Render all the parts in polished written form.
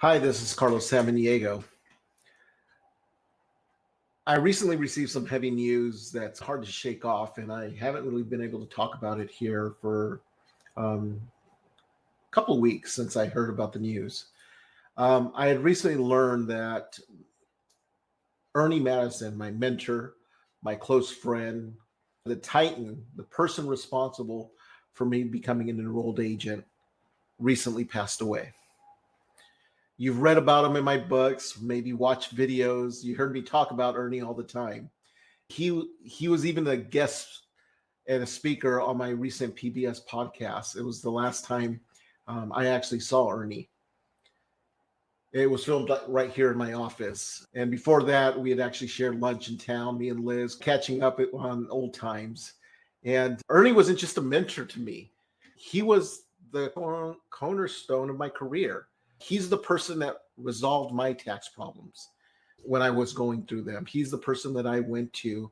Hi, this is Carlos Samaniego. I recently received some heavy news that's hard to shake off, and I haven't really been able to talk about it here for um, a couple of weeks since I heard about the news. I had recently learned that Ernie Mattison, my mentor, my close friend, the Titan, the person responsible for me becoming an enrolled agent, recently passed away. You've read about him in my books, maybe watched videos. You heard me talk about Ernie all the time. He was even a guest and a speaker on my recent PBS podcast. It was the last time I actually saw Ernie. It was filmed right here in my office. And before that, we had actually shared lunch in town, me and Liz, catching up on old times. And Ernie wasn't just a mentor to me, he was the cornerstone of my career. He's the person that resolved my tax problems when I was going through them. He's the person that I went to.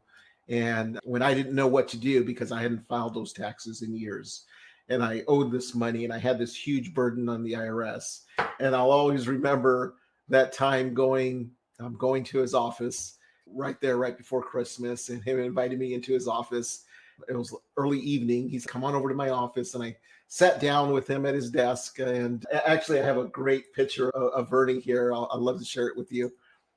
And when I didn't know what to do because I hadn't filed those taxes in years and I owed this money and I had this huge burden on the IRS. And I'll always remember that time going to his office right there, right before Christmas, and him inviting me into his office. It was early evening. He's come on over to my office, and I sat down with him at his desk. And actually, I have a great picture of Ernie here. I'd love to share it with you.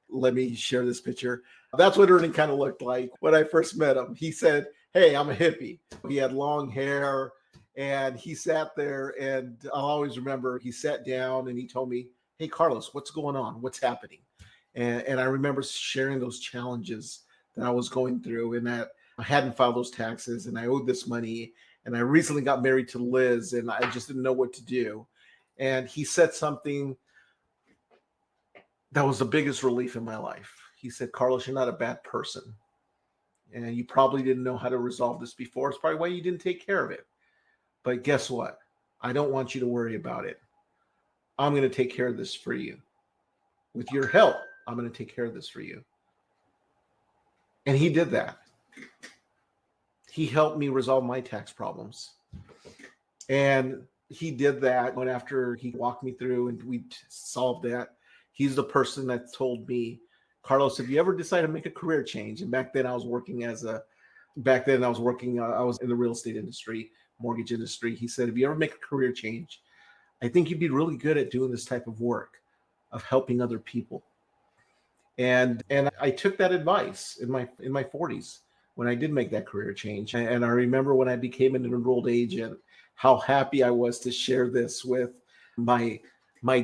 Let me share this picture. That's what Ernie kind of looked like when I first met him. He said, "Hey, I'm a hippie." He had long hair, and he sat there, and I'll always remember he sat down and he told me, "Hey, Carlos, what's going on? What's happening?" And I remember sharing those challenges that I was going through, and that I hadn't filed those taxes and I owed this money. And I recently got married to Liz and I just didn't know what to do. And he said something that was the biggest relief in my life. He said, "Carlos, you're not a bad person. And you probably didn't know how to resolve this before. It's probably why you didn't take care of it. But guess what? I don't want you to worry about it. I'm going to take care of this for you. With your help, I'm going to take care of this for you." And he did that. He helped me resolve my tax problems. And he did that when after he walked me through and we solved that. He's the person that told me, "Carlos, if you ever decide to make a career change," and back then I was working I was in the real estate industry, mortgage industry. He said, "If you ever make a career change, I think you'd be really good at doing this type of work of helping other people." And I took that advice in my 40s when I did make that career change. And I remember when I became an enrolled agent, how happy I was to share this with my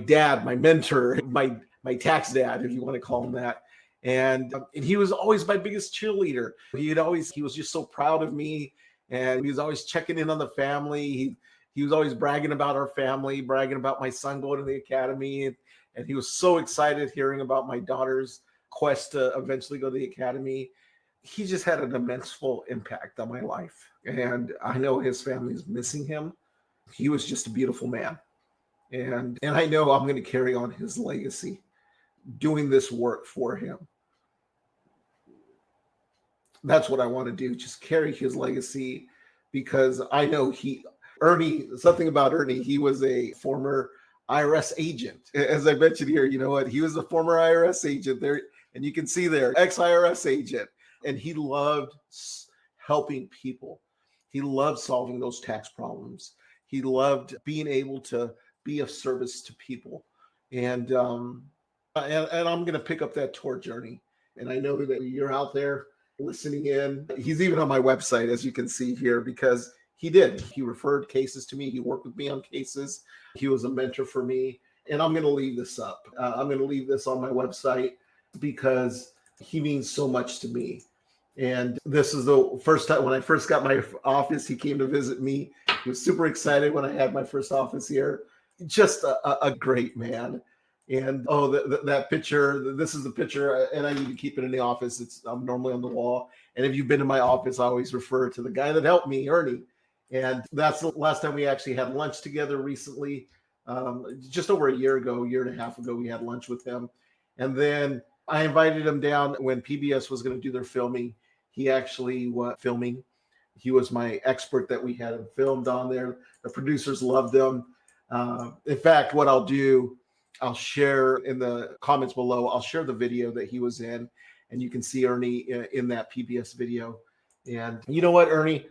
dad, my mentor, my tax dad, if you want to call him that. And he was always my biggest cheerleader. He was just so proud of me, and he was always checking in on the family. He was always bragging about our family, bragging about my son going to the academy, and he was so excited hearing about my daughter's quest to eventually go to the academy. He just had an immense impact on my life. And I know his family's missing him. He was just a beautiful man. And I know I'm going to carry on his legacy doing this work for him. That's what I want to do, just carry his legacy, because I know something about Ernie, he was a former IRS agent. As I mentioned here, you know what? He was a former IRS agent there, and you can see there, ex-IRS agent. And he loved helping people. He loved solving those tax problems. He loved being able to be of service to people. And I'm going to pick up that torch, Ernie. And I know that you're out there listening in. He's even on my website, as you can see here, because he referred cases to me. He worked with me on cases. He was a mentor for me. And I'm going to leave this up. I'm going to leave this on my website because he means so much to me. And this is the first time when I first got my office, he came to visit me. He was super excited when I had my first office here. Just a great man. And that picture, this is the picture, and I need to keep it in the office. I'm normally on the wall. And if you've been in my office, I always refer to the guy that helped me, Ernie. And that's the last time we actually had lunch together recently. Just over a year and a half ago, we had lunch with him. And then I invited him down when PBS was going to do their filming. He actually was filming. He was my expert that we had him filmed on there. The producers loved him. In fact, what I'll do I'll share in the comments below, I'll share the video that he was in, and you can see Ernie in that PBS video. And you know what, Ernie?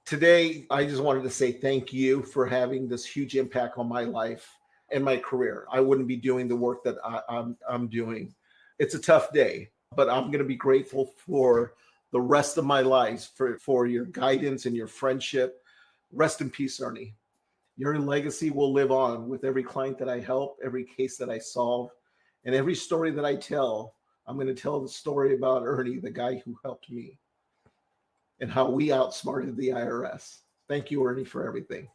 Today, I just wanted to say thank you for having this huge impact on my life and my career. I wouldn't be doing the work that I'm doing. It's a tough day, but I'm going to be grateful for the rest of my life for your guidance and your friendship. Rest in peace, Ernie. Your legacy will live on with every client that I help, every case that I solve, and every story that I tell. I'm going to tell the story about Ernie, the guy who helped me, and how we outsmarted the IRS. Thank you, Ernie, for everything.